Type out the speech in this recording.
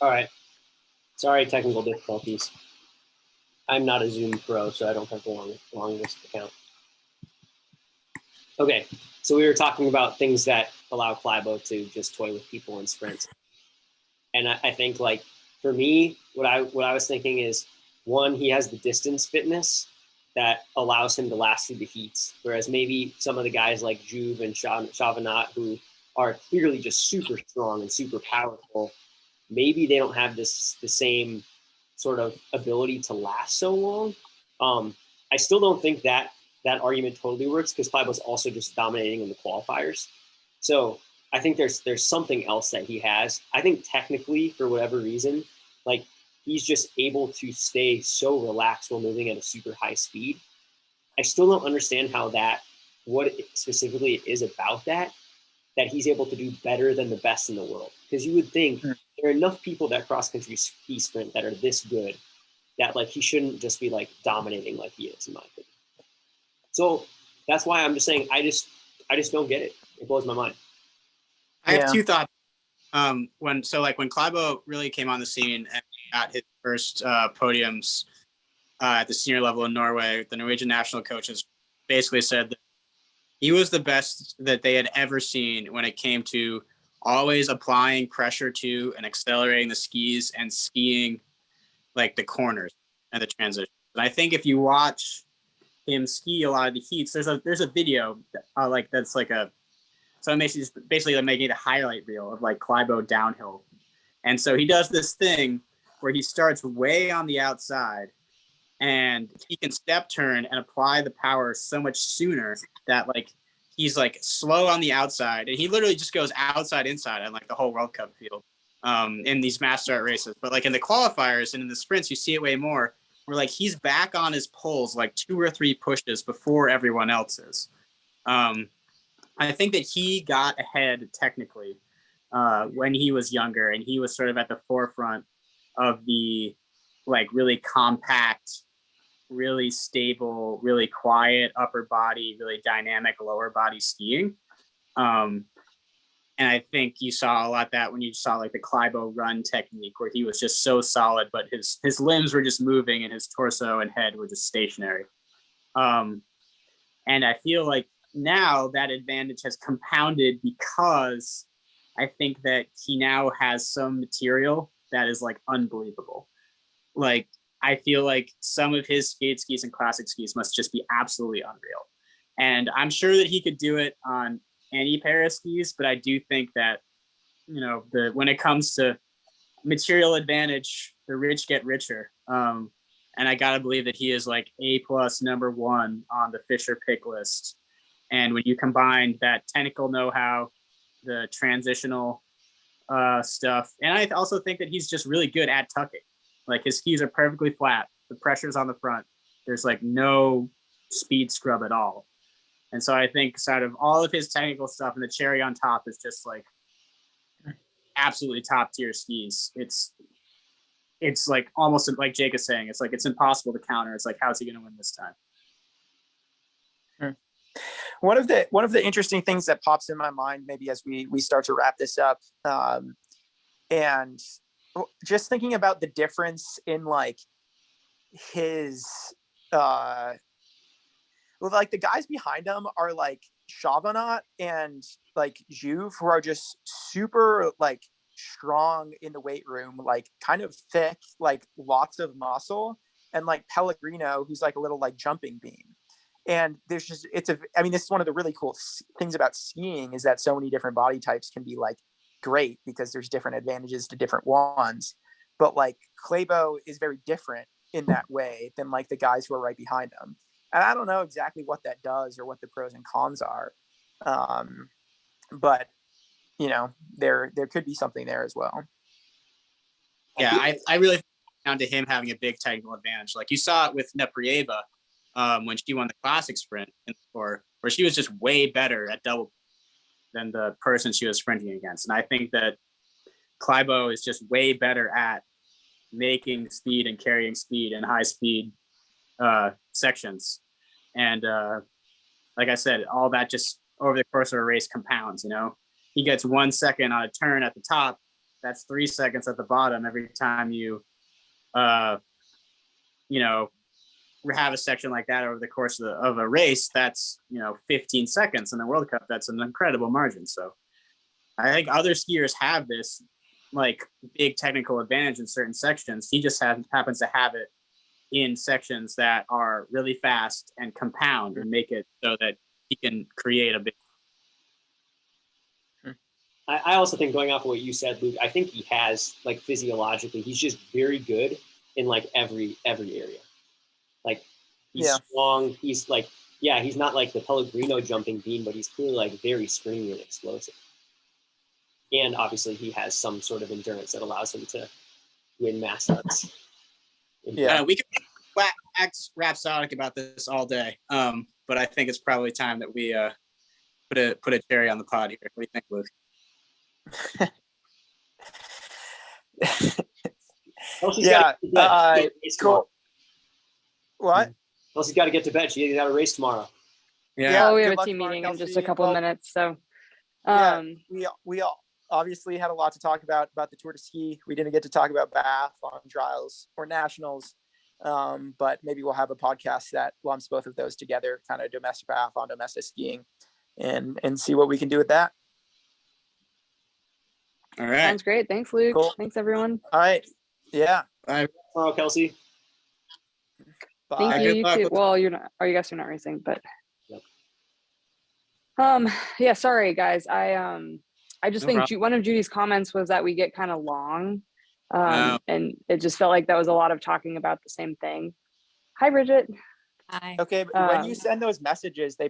All right. Sorry, technical difficulties. I'm not a Zoom pro, so I don't have the longest account. Okay, so we were talking about things that allow Klaebo to just toy with people in sprints. And I think, like, for me, what I was thinking is, one, he has the distance fitness that allows him to last through the heats, whereas maybe some of the guys like Juve and Chavanat, who are clearly just super strong and super powerful, maybe they don't have the same sort of ability to last so long. I still don't think that argument totally works, because Klaebo's also just dominating in the qualifiers. So I think there's something else that he has. I think technically, for whatever reason, like, he's just able to stay so relaxed while moving at a super high speed. I still don't understand how what specifically it is about that he's able to do better than the best in the world. Because you would think there are enough people that cross-country ski sprint that are this good that, like, he shouldn't just be, like, dominating like he is, in my opinion. So that's why I'm just saying I just don't get it. It blows my mind. I have two thoughts. When Klaebo really came on the scene and got his first podiums at the senior level in Norway, the Norwegian national coaches basically said that he was the best that they had ever seen when it came to always applying pressure to and accelerating the skis and skiing like the corners and the transitions. And I think if you watch him ski a lot of the heats, there's a video that's like a, so it makes basically making a highlight reel of like Klaebo downhill. And so he does this thing where he starts way on the outside and he can step turn and apply the power so much sooner that, like, he's like slow on the outside and he literally just goes outside inside on like the whole World Cup field in these mass start races. But like in the qualifiers and in the sprints, you see it way more where like he's back on his poles like 2 or 3 pushes before everyone else is. I think that he got ahead technically when he was younger, and he was sort of at the forefront of the like really compact, really stable, really quiet upper body, really dynamic lower body skiing. And I think you saw a lot of that when you saw like the Klaebo run technique, where he was just so solid, but his limbs were just moving and his torso and head were just stationary. And I feel like now that advantage has compounded because I think that he now has some material that is like unbelievable. Like, I feel like some of his skate skis and classic skis must just be absolutely unreal. And I'm sure that he could do it on any pair of skis, but I do think that, you know, when it comes to material advantage, the rich get richer. And I gotta believe that he is like A+ #1 on the Fisher pick list. And when you combine that technical know-how, the transitional stuff, and I also think that he's just really good at tucking. Like, his skis are perfectly flat. The pressure's on the front. There's like no speed scrub at all. And so I think sort of all of his technical stuff and the cherry on top is just like absolutely top tier skis. It's like almost like Jake is saying, it's like it's impossible to counter. It's like, how's he going to win this time? One of the interesting things that pops in my mind, maybe as we start to wrap this up, and just thinking about the difference in like his, like the guys behind him are like Chavanat and like Juve, who are just super like strong in the weight room, like kind of thick, like lots of muscle, and like Pellegrino, who's like a little like jumping beam. And there's just, this is one of the really cool things about skiing, is that so many different body types can be like great because there's different advantages to different ones. But like Klaebo is very different in that way than like the guys who are right behind him. And I don't know exactly what that does or what the pros and cons are. But you know, there could be something there as well. Yeah, I really think down to him having a big technical advantage. Like you saw it with Neprieva when she won the classic sprint where she was just way better at double than the person she was sprinting against. And I think that Klaebo is just way better at making speed and carrying speed in high speed sections. And like I said, all that just over the course of a race compounds, you know. He gets 1 second on a turn at the top, that's 3 seconds at the bottom every time you you know, have a section like that over the course of a race. That's 15 seconds in the World Cup. That's an incredible margin. So I think other skiers have this like big technical advantage in certain sections. He just happens to have it in sections that are really fast and compound and make it so that he can create a big. I also think, going off of what you said, Luke, I think he has, like, physiologically, he's just very good in like every area. Like, he's strong. He's like, he's not like the Pellegrino jumping beam, but he's clearly like very springy and explosive. And obviously he has some sort of endurance that allows him to win mass starts. We can wax rhapsodic about this all day. But I think it's probably time that we put a cherry on the pod here. What do you think, Luke? Cool. What? Kelsey's got to get to bed. She's got a race tomorrow. Yeah. We have a team meeting in just a couple of minutes. So, we all obviously had a lot to talk about the Tour de Ski. We didn't get to talk about biathlon trials or nationals, but maybe we'll have a podcast that lumps both of those together, kind of domestic biathlon, domestic skiing, and see what we can do with that. All right. Sounds great. Thanks, Luke. Cool. Thanks, everyone. All right. Yeah. Bye. Tomorrow, Kelsey. Bye. Thank you. You too. Well, you're not. Or you guys are not racing, but. Yep. Sorry, guys. I just think one of Judy's comments was that we get kind of long, and it just felt like that was a lot of talking about the same thing. Hi, Bridget. Hi. Okay, but when you send those messages, they